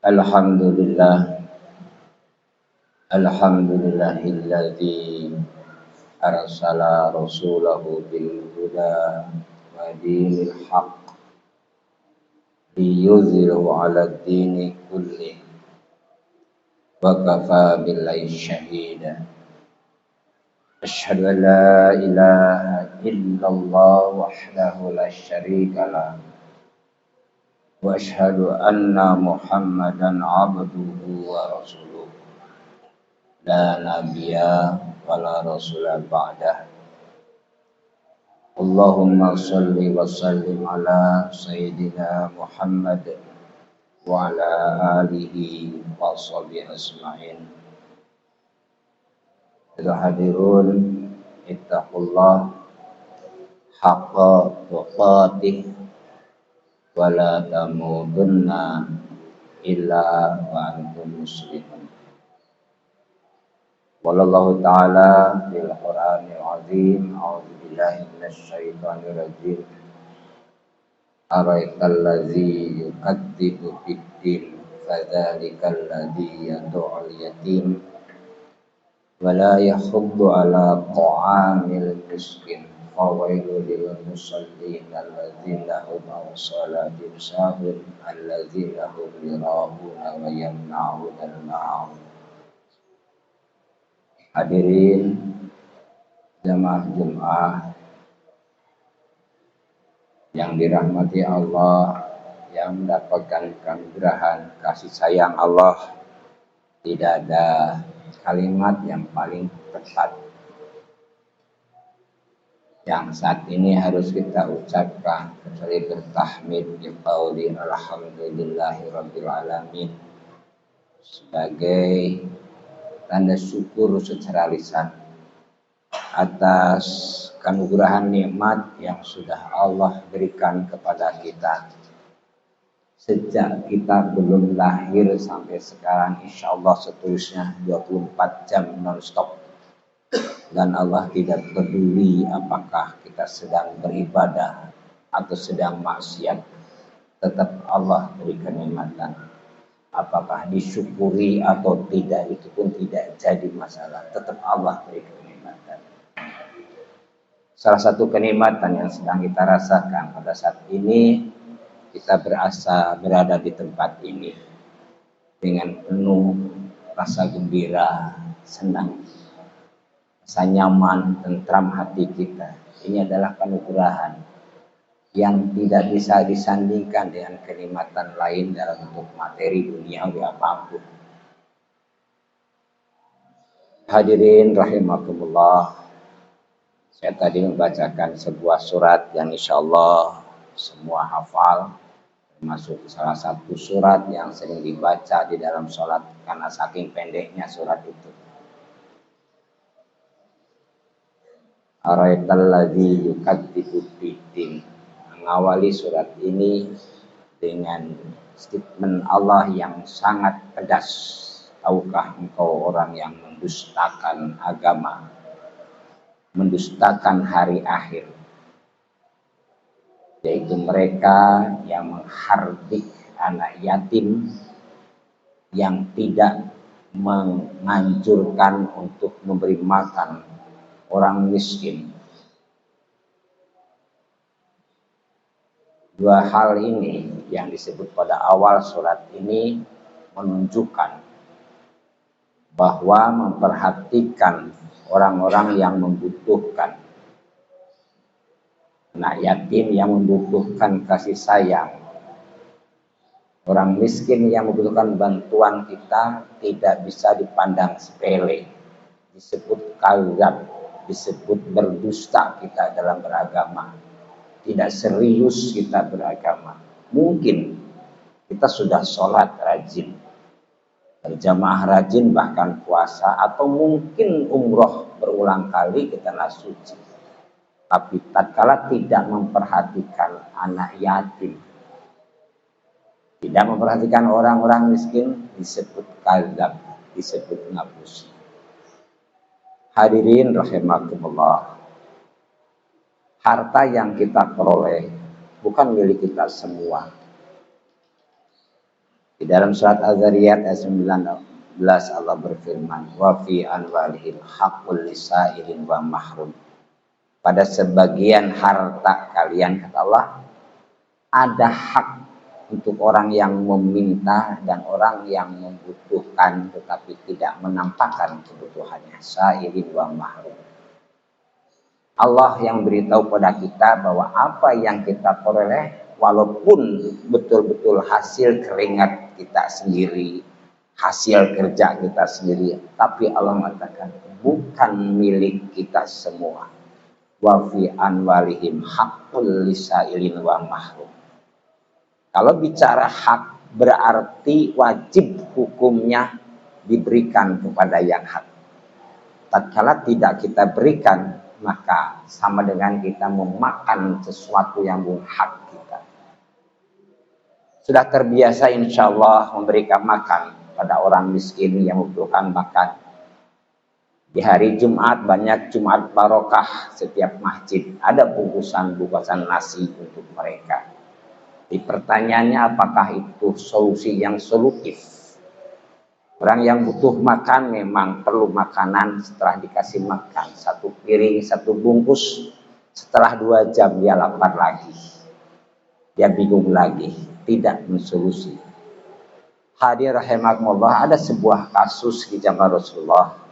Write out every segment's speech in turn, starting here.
Alhamdulillah, alhamdulillahilladzi arsala rasulahu bil huda wa dinil haqq liyuzhirahu 'ala ad-dini kullih wa kafa billahi shahida. Asyhadu an la ilaha illallah wahdahu la syarika lah wa asyhadu anna Muhammadan 'abduhu wa rasuluh. La nabiyya wa la rasula ba'dah. Allahumma salli wa sallim ala sayyidina Muhammad wa ala alihi wa sahbihi asma'in. Hadirun ittaqullah haqqa tuqatih wa la tamutunna illa wa antum muslimun. Wallahu ta'ala fil Qur'anil azim. A'udzu billahi minasy syaithanir rajim. Araital ladzi yukadzibu bid-din fadzalikal ladzi yad'ul yatim wa la yahuddu 'ala ta'amil miskin. Fawailul lil musallin alladzina hum 'an salatihim sahun alladzina hum yura'una wa yamna'una al-ma'un. Hadirin jamaah Jumat yang dirahmati Allah, yang mendapatkan keanugerahan kasih sayang Allah, tidak ada kalimat yang paling tepat yang saat ini harus kita ucapkan kecuali bertahmid bi qauli alhamdulillahirabbil alamin sebagai tanda syukur secara lisan atas keanugerahan nikmat yang sudah Allah berikan kepada kita sejak kita belum lahir sampai sekarang, insya Allah seterusnya 24 jam non-stop. Dan Allah tidak peduli apakah kita sedang beribadah atau sedang maksiat, tetap Allah beri kenikmatan. Apakah disyukuri atau tidak, itu pun tidak jadi masalah. Tetap Allah beri kenikmatan. Salah satu kenikmatan yang sedang kita rasakan pada saat ini, kita berada di tempat ini dengan penuh rasa gembira, senang, rasa nyaman, tentram hati kita. Ini adalah keanugerahan yang tidak bisa disandingkan dengan kenikmatan lain dalam bentuk materi duniawi apapun. Hadirin rahimakumullah, saya tadi membacakan sebuah surat yang insya Allah semua hafal, termasuk salah satu surat yang sering dibaca di dalam sholat karena saking pendeknya surat itu. Araital ladzi yukadzibu bid-din. Mengawali surat ini dengan statement Allah yang sangat pedas. Tahukah engkau orang yang mendustakan agama, mendustakan hari akhir, yaitu mereka yang menghardik anak yatim, yang tidak menganjurkan untuk memberi makan orang miskin. Dua hal ini yang disebut pada awal surat ini menunjukkan bahwa memperhatikan orang-orang yang membutuhkan, anak yatim yang membutuhkan kasih sayang, orang miskin yang membutuhkan bantuan kita, tidak bisa dipandang sepele. Disebut kadzab, disebut berdusta kita dalam beragama. Tidak serius kita beragama. Mungkin kita sudah sholat rajin, berjamaah rajin, bahkan puasa, atau mungkin umroh berulang kali ke tanah suci. Tapi tatkala tidak memperhatikan anak yatim, tidak memperhatikan orang-orang miskin, disebut kadzab, disebut ngapusi. Hadirin rahimakumullah, harta yang kita peroleh bukan milik kita semua. Di dalam surat Az-Zariyat ayat 19 Allah berfirman, wa fi anwalihil haqqul lisailin wa mahrum. Pada sebagian harta kalian, kata Allah, ada hak untuk orang yang meminta dan orang yang membutuhkan tetapi tidak menampakkan kebutuhannya. Sailin wa mahrum. Allah yang beritahu pada kita bahwa apa yang kita peroleh, walaupun betul-betul hasil keringat kita sendiri, hasil kerja kita sendiri, tapi Allah mengatakan bukan milik kita semua. Wa fi anwalihim haqqul lisailin wa mahrum. Kalau bicara hak berarti wajib hukumnya diberikan kepada yang hak. Tatkala tidak kita berikan, maka sama dengan kita memakan sesuatu yang bukan hak kita. Sudah terbiasa insya Allah memberikan makan pada orang miskin yang membutuhkan makan. Di hari Jumat banyak Jumat barokah, setiap masjid ada bungkusan-bungkusan nasi untuk mereka. Di pertanyaannya, apakah itu solusi yang solutif? Orang yang butuh makan memang perlu makanan. Setelah dikasih makan satu piring, satu bungkus, setelah 2 jam dia lapar lagi, dia bingung lagi, tidak mensolusi. Hadir rahimakumullah, ada sebuah kasus di zaman Rasulullah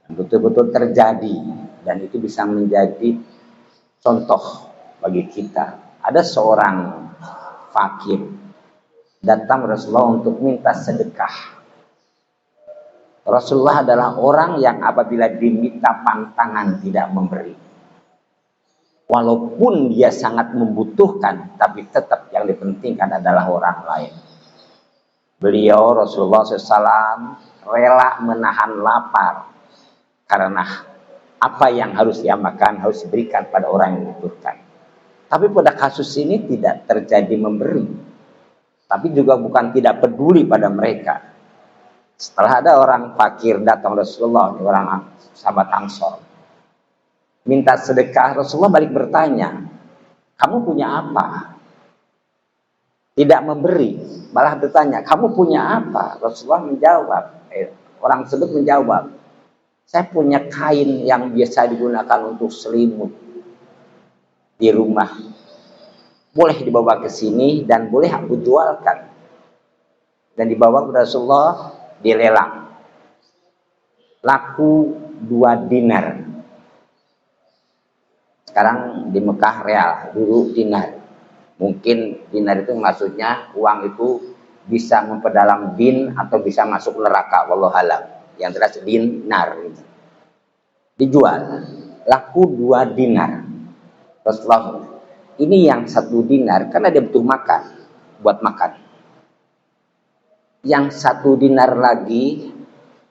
yang betul-betul terjadi dan itu bisa menjadi contoh bagi kita. Ada seorang fakir datang Rasulullah untuk minta sedekah. Rasulullah adalah orang yang apabila diminta pantangan tidak memberi. Walaupun dia sangat membutuhkan, tapi tetap yang dipentingkan adalah orang lain. Beliau Rasulullah SAW rela menahan lapar karena apa yang harus dia makan harus diberikan pada orang yang membutuhkan. Tapi pada kasus ini tidak terjadi memberi, tapi juga bukan tidak peduli pada mereka. Setelah ada orang fakir datang Rasulullah, orang sahabat Ansor, minta sedekah, Rasulullah balik bertanya, kamu punya apa? Tidak memberi, malah bertanya, kamu punya apa? Rasulullah menjawab, orang tersebut menjawab, saya punya kain yang biasa digunakan untuk selimut di rumah. Boleh dibawa ke sini dan boleh aku jualkan. Dan dibawa ke Rasulullah, dilelang. Laku 2 dinar. Sekarang di Mekah real, dulu dinar. Mungkin dinar itu maksudnya uang itu bisa memperdalam din atau bisa masuk neraka, wallahu alam. Yang jelas dinar. Dijual, laku 2 dinar. Rasulullah, ini yang 1 dinar karena dia butuh makan, buat makan. Yang 1 dinar lagi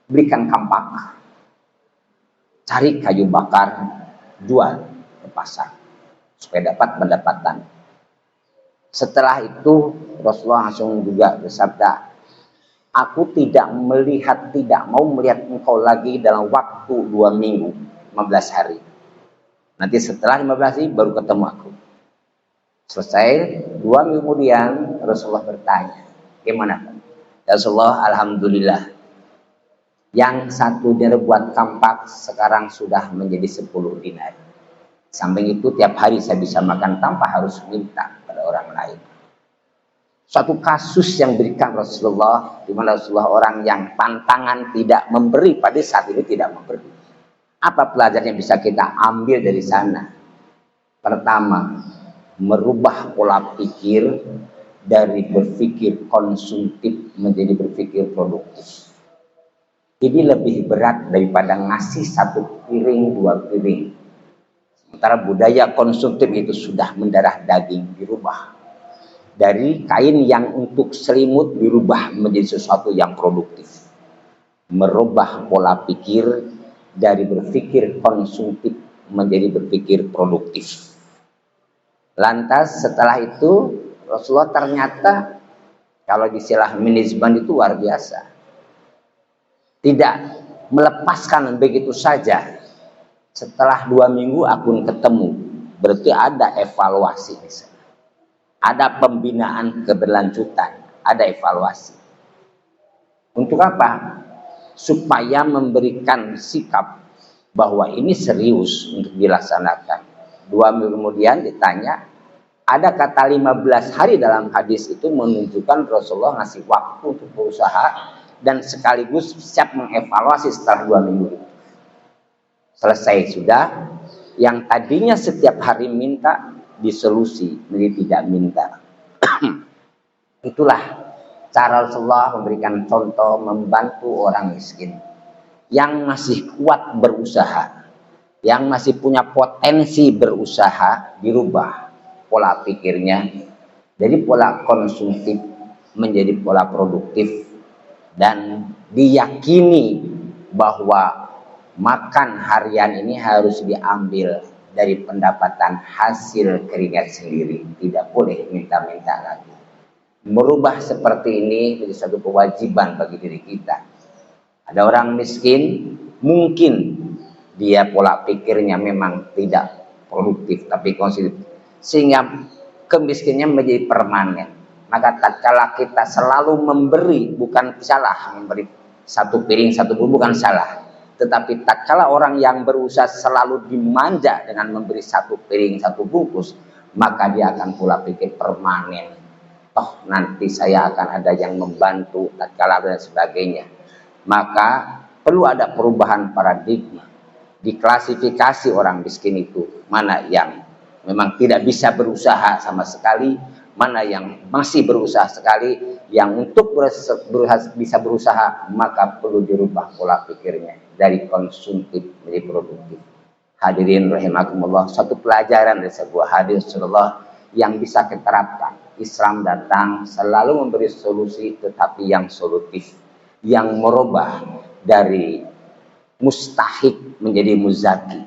berikan kampak, cari kayu bakar, jual ke pasar supaya dapat pendapatan. Setelah itu Rasulullah langsung juga bersabda, aku tidak mau melihat engkau lagi dalam waktu 2 minggu, 15 hari. Nanti setelah 15 hari baru ketemu aku. Selesai 2 minggu kemudian Rasulullah bertanya, gimana? Ya Rasulullah, alhamdulillah. Yang 1 dinar buat kampak sekarang sudah menjadi 10 dinar. Samping itu tiap hari saya bisa makan tanpa harus minta pada orang lain. Suatu kasus yang diberikan Rasulullah, di mana Rasulullah orang yang pantangan tidak memberi, pada saat ini tidak memberi. Apa pelajaran yang bisa kita ambil dari sana? Pertama, merubah pola pikir dari berpikir konsumtif menjadi berpikir produktif. Ini lebih berat daripada ngasih 1 piring, 2 piring. Sementara budaya konsumtif itu sudah mendarah daging, dirubah. Dari kain yang untuk selimut dirubah menjadi sesuatu yang produktif. Merubah pola pikir dari berpikir konsumtif menjadi berpikir produktif. Lantas setelah itu Rasulullah ternyata kalau di istilah manajemen itu luar biasa. Tidak melepaskan begitu saja. Setelah 2 minggu aku ketemu, berarti ada evaluasi di sana. Ada pembinaan keberlanjutan. ada evaluasi. Untuk apa? Supaya memberikan sikap bahwa ini serius untuk dilaksanakan. 2 minggu kemudian ditanya, ada kata 15 hari dalam hadis itu menunjukkan Rasulullah ngasih waktu untuk berusaha dan sekaligus siap mengevaluasi setelah 2 minggu itu. Selesai sudah, yang tadinya setiap hari minta disolusi menjadi tidak minta. Itulah cara Rasulullah memberikan contoh membantu orang miskin yang masih kuat berusaha, yang masih punya potensi berusaha, dirubah pola pikirnya dari pola konsumtif menjadi pola produktif, dan diyakini bahwa makan harian ini harus diambil dari pendapatan hasil keringat sendiri, tidak boleh minta-minta lagi. Merubah seperti ini menjadi satu kewajiban bagi diri kita. Ada orang miskin, mungkin dia pola pikirnya memang tidak produktif tapi konsumtif, sehingga kemiskinannya menjadi permanen. Maka tatkala kita selalu memberi, bukan salah memberi satu piring satu bumbu, bukan salah, tetapi tatkala orang yang berusaha selalu dimanja dengan memberi satu piring satu bungkus, maka dia akan pola pikir permanen. Toh nanti saya akan ada yang membantu tatkala dan sebagainya. Maka perlu ada perubahan paradigma. Diklasifikasi orang miskin itu, mana yang memang tidak bisa berusaha sama sekali, mana yang masih berusaha sekali. Yang untuk bisa berusaha, maka perlu dirubah pola pikirnya dari konsumtif menjadi produktif. Hadirin rahimakumullah, satu pelajaran dari sebuah hadis Rasulullah yang bisa kita terapkan. Islam datang selalu memberi solusi, tetapi yang solutif, yang merubah dari mustahik menjadi muzaki,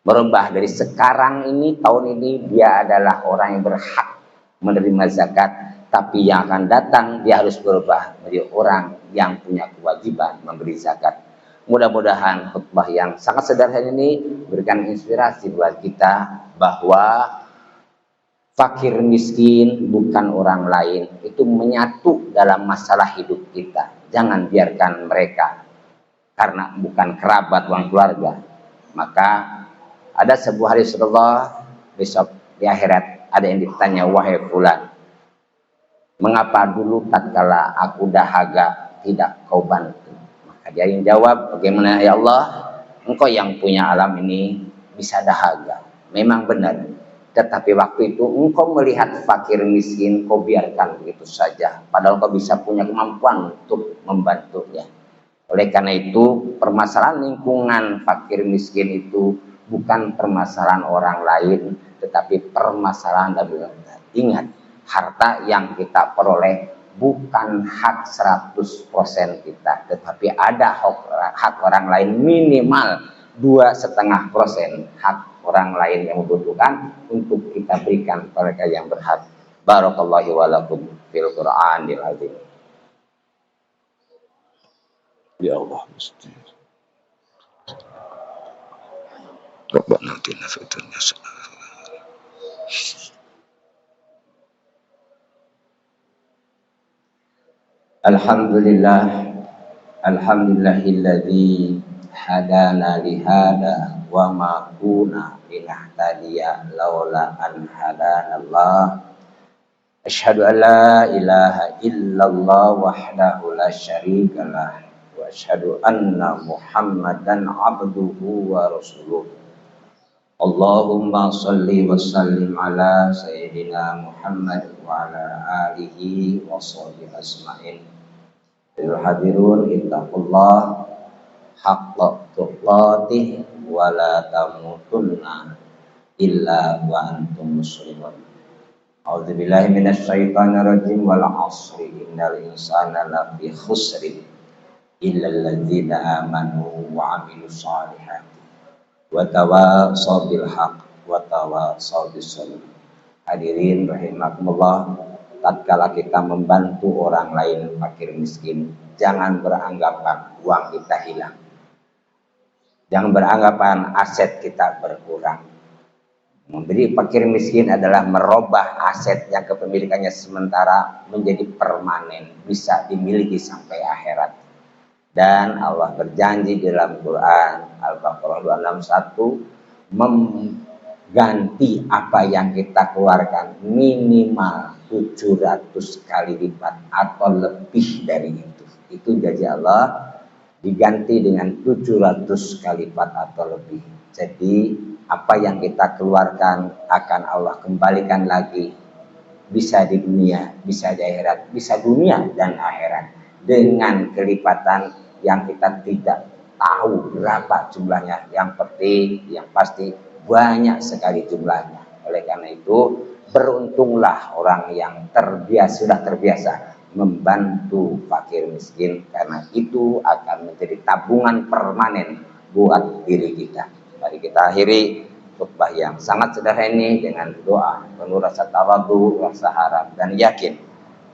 merubah dari sekarang ini, tahun ini dia adalah orang yang berhak menerima zakat, tapi yang akan datang dia harus berubah menjadi orang yang punya kewajiban memberi zakat. Mudah-mudahan khutbah yang sangat sederhana ini berikan inspirasi buat kita bahwa fakir miskin bukan orang lain, itu menyatu dalam masalah hidup kita. Jangan biarkan mereka karena bukan kerabat, bukan keluarga. Maka ada sebuah hadis Rasulullah, besok di akhirat ada yang ditanya, wahai fulan, mengapa dulu tatkala aku dahaga tidak kau bantu? Maka dia yang jawab, bagaimana ya Allah, engkau yang punya alam ini bisa dahaga. Memang benar, tetapi waktu itu engkau melihat fakir miskin, kau biarkan begitu saja, padahal kau bisa punya kemampuan untuk membantunya. Oleh karena itu, permasalahan lingkungan fakir miskin itu bukan permasalahan orang lain, tetapi permasalahan dari kita. Ingat, harta yang kita peroleh bukan hak 100% kita, tetapi ada hak orang lain minimal 2,5% hak orang lain yang membutuhkan untuk kita berikan mereka yang berhak. Barakallahu wa lakum fil Qur'anil azim. Ya Allah, mesti. Rabbana atina fid dunya hasanah. Alhamdulillah, alhamdulillahilladzi hadana lihada wa ma kunna linahtadiya laula an hadanallah. Asyhadu an la ilaha illallah wahdahu la syarikalah wa asyhadu anna Muhammadan abduhu wa rasuluh. Allahumma salli wa sallim ala sayyidina Muhammad wa ala alihi wa sahbihi asma'in. Hadirun ittaqullah haqqa tuqatih wa la tamutunna illa wa antum muslimun. A'udzubillahi minasyaitonir rajim. Wal 'ashri innal insana lafi khusrin illal ladzina amanu wa 'amilus shalihati wa tawasaw bil haqq wa tawasaw bis sabr. Hadirin rahimakumullah, tatkala kita membantu orang lain fakir miskin, jangan beranggapan uang kita hilang. Jangan beranggapan aset kita berkurang. Memberi fakir miskin adalah merubah aset yang kepemilikannya sementara menjadi permanen, bisa dimiliki sampai akhirat. Dan Allah berjanji dalam Quran Al-Baqarah 261 mengganti apa yang kita keluarkan minimal 700 kali lipat atau lebih dari itu. Itu janji Allah, diganti dengan 700 kali lipat atau lebih. Jadi apa yang kita keluarkan akan Allah kembalikan lagi, bisa di dunia, bisa di akhirat, bisa dunia dan akhirat dengan kelipatan yang kita tidak tahu berapa jumlahnya. Yang penting, yang pasti banyak sekali jumlahnya. Oleh karena itu, beruntunglah orang yang sudah terbiasa membantu fakir miskin, karena itu akan menjadi tabungan permanen buat diri kita. Mari kita akhiri khutbah yang sangat sederhana ini dengan doa penuh rasa tawadhu, rasa harap dan yakin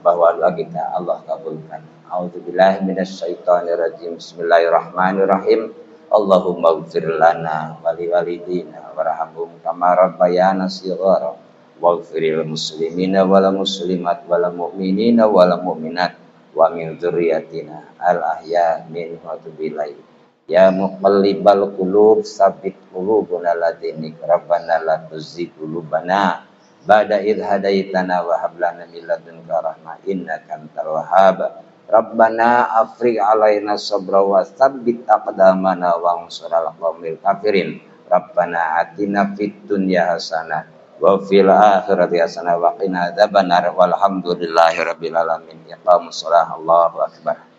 bahwa doa kita Allah kabulkan. A'udzubillahi minasyaitonirrajim. Bismillahirrahmanirrahim. Allahumma ighfir lana wa liwalidina warhamhum kama rabbayana shighara waghfiril muslimina wal muslimat wal mu'minina wal mu'minat wa min dzurriyyatina al ahya minhum wa tub ilaih. Ya muqallibal qulub sabbit qulubana ala dinik. Rabbana la tuzigh qulubana ba'da idh hadaitana wa hab lana min ladunka rahmah innaka antal wahhab. Rabbana afrigh alaina sabra wa tsabbit aqdamana wansurna qawmil kafirin. Rabbana atina fid dunya hasanah wa fil akhirati hasanah wa qina adzabannar walhamdulillahi rabbil alamin. Iqamus shalah. Allahu akbar.